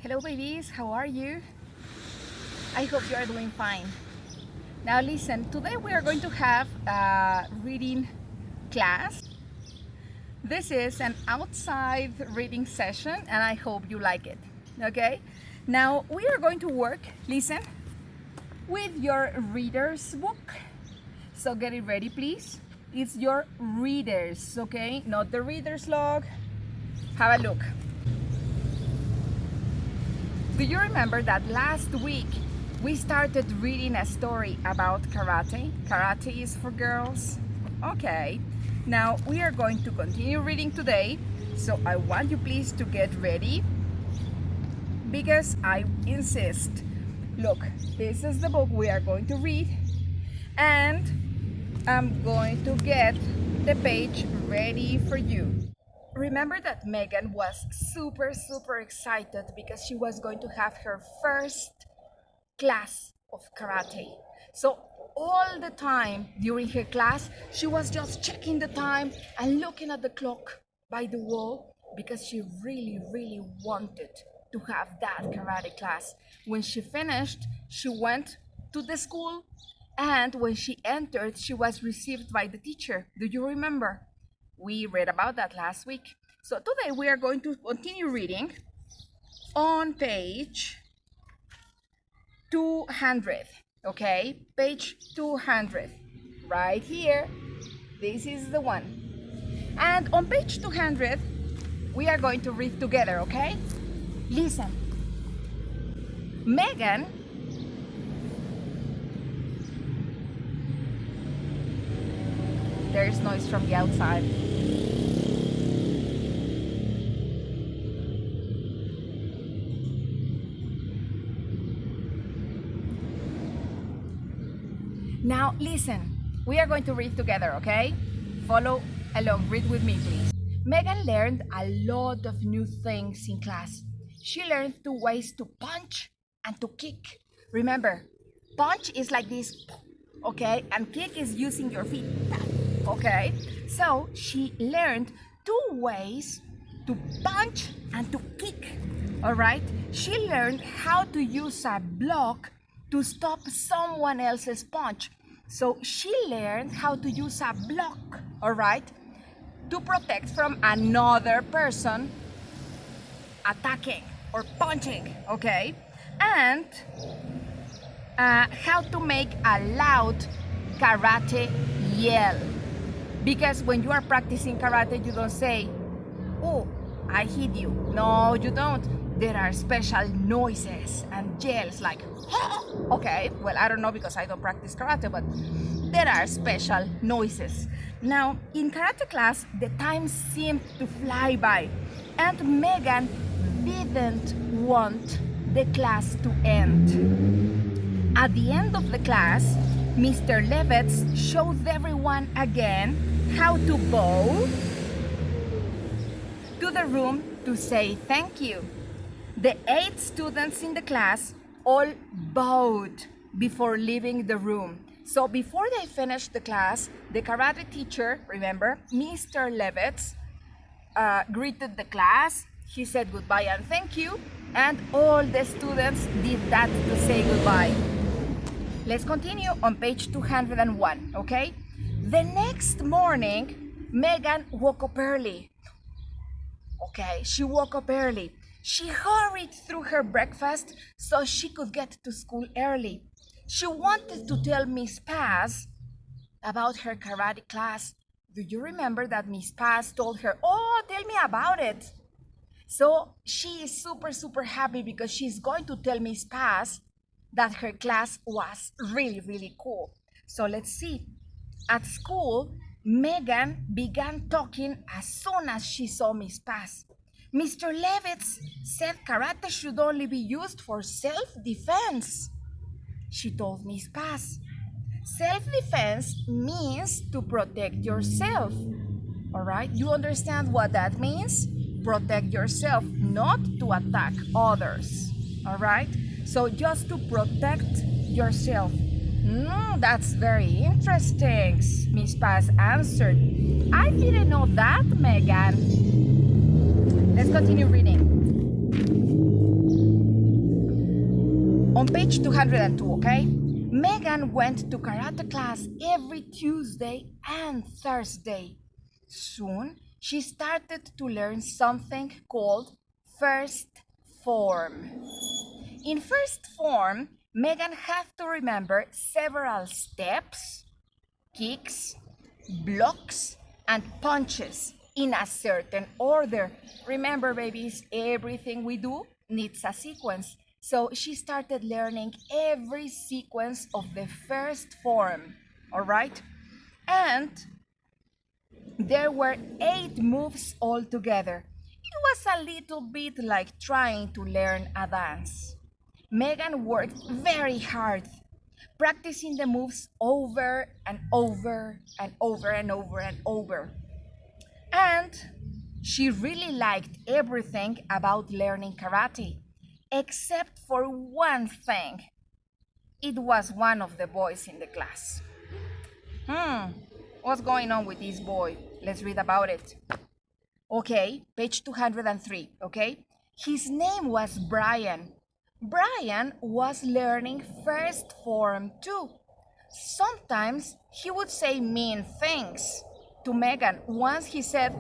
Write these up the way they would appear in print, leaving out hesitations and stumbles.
Hello babies, how are you? I hope you are doing fine. Now listen, today we are going to have a reading class. This is an outside reading session and I hope you like it, okay? Now we are going to work, listen, with your reader's book. So get it ready please. It's your readers, okay? Not the reader's log. Have a look. Do you remember that last week we started reading a story about karate? Karate is for girls. Okay, now we are going to continue reading today. So I want you please to get ready because I insist. Look, this is the book we are going to read and I'm going to get the page ready for you. Remember that Megan was super excited because she was going to have her first class of karate. So all the time during her class, she was just checking the time and looking at the clock by the wall because she really wanted to have that karate class. When she finished, she went to the school and when she entered, she was received by the teacher. Do you remember? We read about that last week. So today we are going to continue reading on page 200, okay? Page 200, right here. This is the one. And on page 200, we are going to read together, okay? Listen. Megan There's noise from the outside. Now listen, we are going to read together, okay? Follow along, read with me please. Megan learned a lot of new things in class. She learned 2 ways to punch and to kick. Remember, punch is like this, okay? And kick is using your feet. Okay, so she learned 2 ways to punch and to kick, all right? She learned how to use a block to stop someone else's punch. So she learned how to use a block, all right, to protect from another person attacking or punching, okay? And how to make a loud karate yell. Because when you are practicing karate, you don't say, oh, I hit you. No, you don't. There are special noises and yells like, okay, well, I don't know because I don't practice karate, but there are special noises. Now, in karate class, the time seemed to fly by, and Megan didn't want the class to end. At the end of the class, Mr. Levitz showed everyone again how to bow to the room to say thank you. The 8 students in the class all bowed before leaving the room. So before they finished the class, the karate teacher, remember, Mr. Levitz, greeted the class. He said goodbye and thank you, and all the students did that to say goodbye. Let's continue on page 201, okay? The next morning, Megan woke up early. Okay, she woke up early. She hurried through her breakfast so she could get to school early. She wanted to tell Miss Paz about her karate class. Do you remember that Miss Paz told her, oh, tell me about it? So she is super happy because she's going to tell Miss Paz that her class was really cool. So let's see. At school, Megan began talking as soon as she saw Miss Paz. Mr. Levitz said karate should only be used for self-defense. She told Miss Paz. Self-defense means to protect yourself. All right? You understand what that means? Protect yourself, not to attack others. All right? So just to protect yourself. That's very interesting, Miss Paz answered. I didn't know that, Megan. Let's continue reading. Page 202, okay? Megan went to karate class every Tuesday and Thursday. Soon, she started to learn something called first form. In first form, Megan had to remember several steps, kicks, blocks, and punches in a certain order. Remember, babies, everything we do needs a sequence. So she started learning every sequence of the first form, all right? And there were 8 moves altogether. It was a little bit like trying to learn a dance. Megan worked very hard, practicing the moves over and over and over and over and over. And she really liked everything about learning karate, except for one thing. It was one of the boys in the class. What's going on with this boy? Let's read about it. Okay, page 203, okay? His name was Brian. Brian was learning first form too. Sometimes he would say mean things to Megan. Once he said,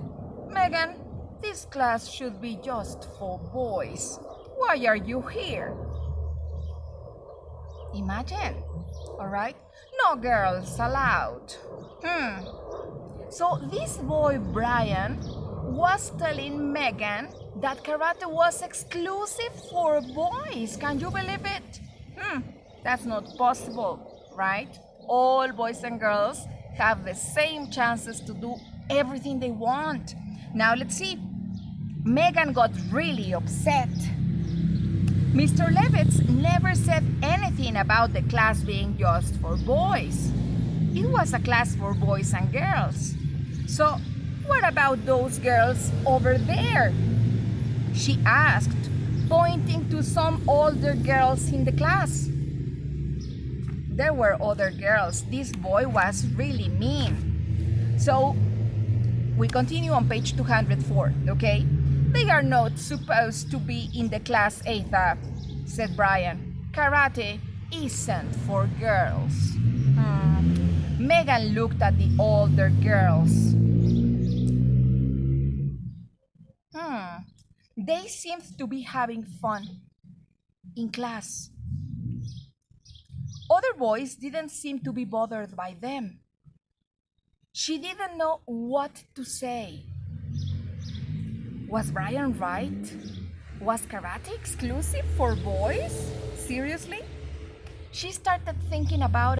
"Megan, this class should be just for boys. Why are you here?" Imagine, all right? No girls allowed. So this boy, Brian, was telling Megan that karate was exclusive for boys. Can you believe it? That's not possible, right? All boys and girls have the same chances to do everything they want. Now let's see. Megan got really upset. Mr. Levitz never said anything about the class being just for boys. It was a class for boys and girls. So, what about those girls over there? She asked, pointing to some older girls in the class. There were other girls. This boy was really mean. So, we continue on page 204, okay? "They are not supposed to be in the class, Atha," said Brian. "Karate isn't for girls." Megan looked at the older girls. They seemed to be having fun in class. Other boys didn't seem to be bothered by them. She didn't know what to say. Was Brian right? Was karate exclusive for boys? Seriously? She started thinking about